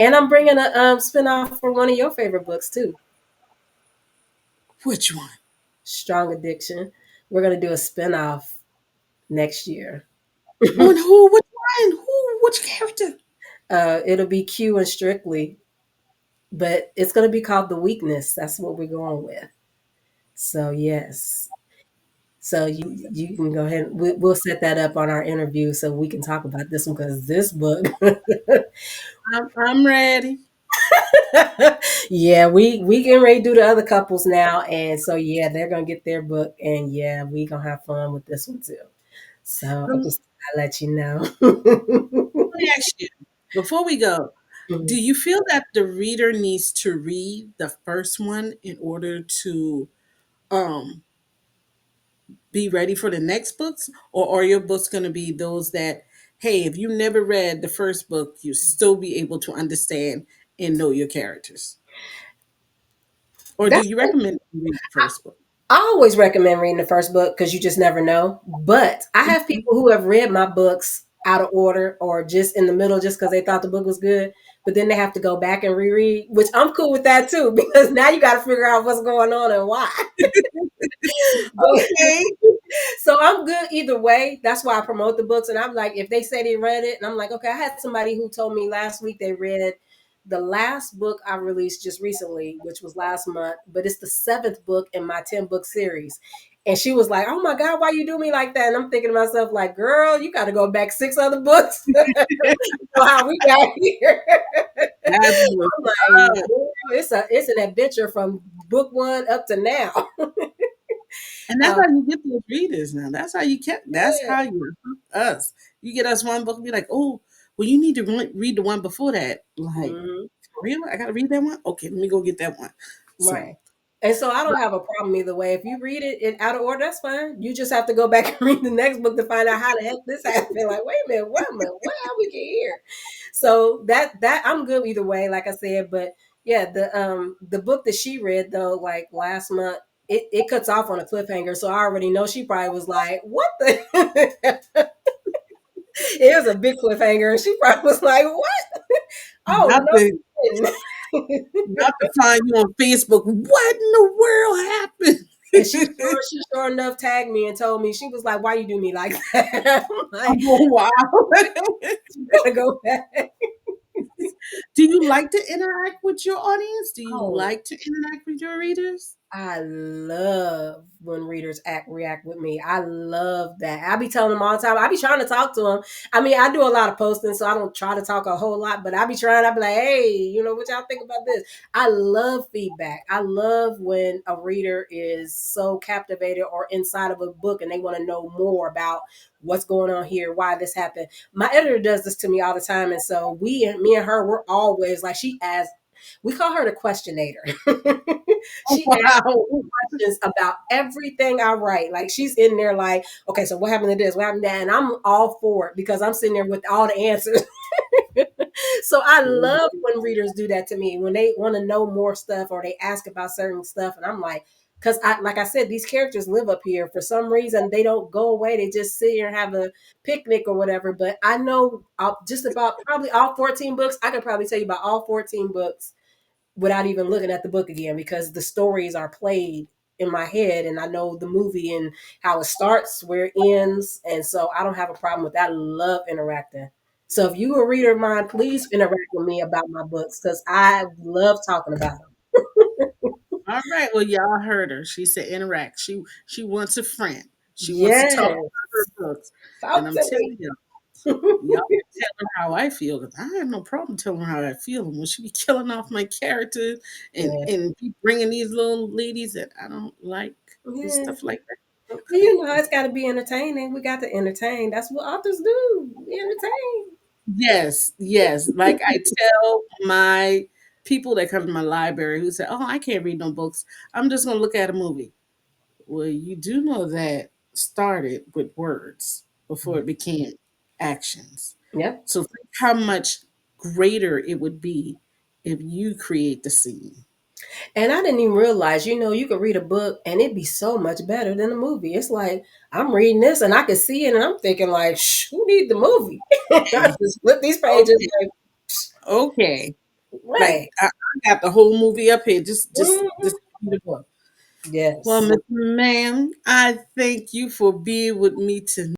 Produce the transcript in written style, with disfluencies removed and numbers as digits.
And I'm bringing a spinoff for one of your favorite books too, Which one? Strong Addiction. We're gonna do a spinoff next year. On who? Which one? Who? Which character? It'll be Q and Strictly, but it's gonna be called The Weakness. That's what we're going with. So yes. So you can go ahead. We'll set that up on our interview so we can talk about this one because this book. I'm ready. Yeah, we getting ready to do the other couples now, and so yeah, they're gonna get their book, and yeah, we gonna have fun with this one too. So So, I let you know. let me ask you before we go. Do you feel that the reader needs to read the first one in order to um be ready for the next books, or are your books going to be those that, hey, if you never read the first book, you still be able to understand and know your characters? Or do That's you recommend you read the first book? I always recommend reading the first book because you just never know. But I have people who have read my books out of order or just in the middle just because they thought the book was good. But then they have to go back and reread, which I'm cool with that too, because now you got to figure out what's going on and why. But, Okay. so I'm good either way. That's why I promote the books. And I'm like, if they say they read it, and I'm like, okay, I had somebody who told me last week they read the last book I released just recently, which was last month, but it's the seventh book in my 10-book series. And she was like, oh my God, why you do me like that? And I'm thinking to myself, like, girl, you got to go back 6 other books. So how we got here. That's what's I'm like, up. girl, it's an adventure from book one up to now. And that's Um, how you get those readers now. That's how you kept. That's yeah. how you hook us. You get us one book and be like, oh, well, you need to read the one before that. Like, Mhm. for real? I got to read that one? Okay, let me go get that one. Right. So, And so I don't have a problem either way. If you read it in out of order, that's fine. You just have to go back and read the next book to find out how the heck this happened. Like, wait a minute, what a minute, what how we get here? So that I'm good either way, like I said. But yeah, the book that she read though, like last month, it cuts off on a cliffhanger. So I already know she probably was like, what the it was a big cliffhanger, and she probably was like, what? Oh not no, to you didn't. not to find you on Facebook. What in the world happened? And she sure enough tagged me and told me, she was like, "Why you do me like that?" I'm Oh, like, wow. "You gotta go back." Do you like to interact with your audience? Do you Oh, like to interact with your readers? I love when readers react with me. I love that. I be telling them all the time. I be trying to talk to them. I mean, I do a lot of posting, so I don't try to talk a whole lot. But I be trying. I be like, hey, what y'all think about this? I love feedback. I love when a reader is so captivated or inside of a book and they want to know more about what's going on here, why this happened. My editor does this to me all the time, and so me and her, we're always like she asks. We call her the questionator. Oh, She asks wow. questions about everything I write. Like she's in there like, okay, so what happened to this? What happened to that? And I'm all for it because I'm sitting there with all the answers. So I love when readers do that to me when they want to know more stuff or they ask about certain stuff. And I'm like, because like I said, these characters live up here. For some reason, they don't go away. They just sit here and have a picnic or whatever. But I know just about probably all 14 books. I could probably tell you about all 14 books without even looking at the book again because the stories are played in my head and I know the movie and how it starts, where it ends. And so I don't have a problem with that. I love interacting. So if you a reader of mine, please interact with me about my books because I love talking about them. All right. Well, y'all heard her. She said interact. She wants a friend. She wants to talk Yes. about her books. And Talk I'm to me. telling you, y'all can tell her how I feel because I have no problem telling her how I feel. And when she be killing off my character Yeah. and be bringing these little ladies that I don't like and Yeah. stuff like that. Well, it's got to be entertaining. We got to entertain. That's what authors do. We entertain. Yes, yes. Like I tell my people that come to my library who say, "Oh, I can't read no books. I'm just gonna look at a movie." Well, you do know that started with words before it became actions. Yep. So think how much greater it would be if you create the scene. And I didn't even realize, you could read a book and it'd be so much better than the movie. It's like I'm reading this and I can see it and I'm thinking like, who need the movie? I just flip these pages Okay. like, Okay. Like Right. I got the whole movie up here. Mhm. Just give me the book. Well, Yes. Miss Ma'am, I thank you for being with me tonight.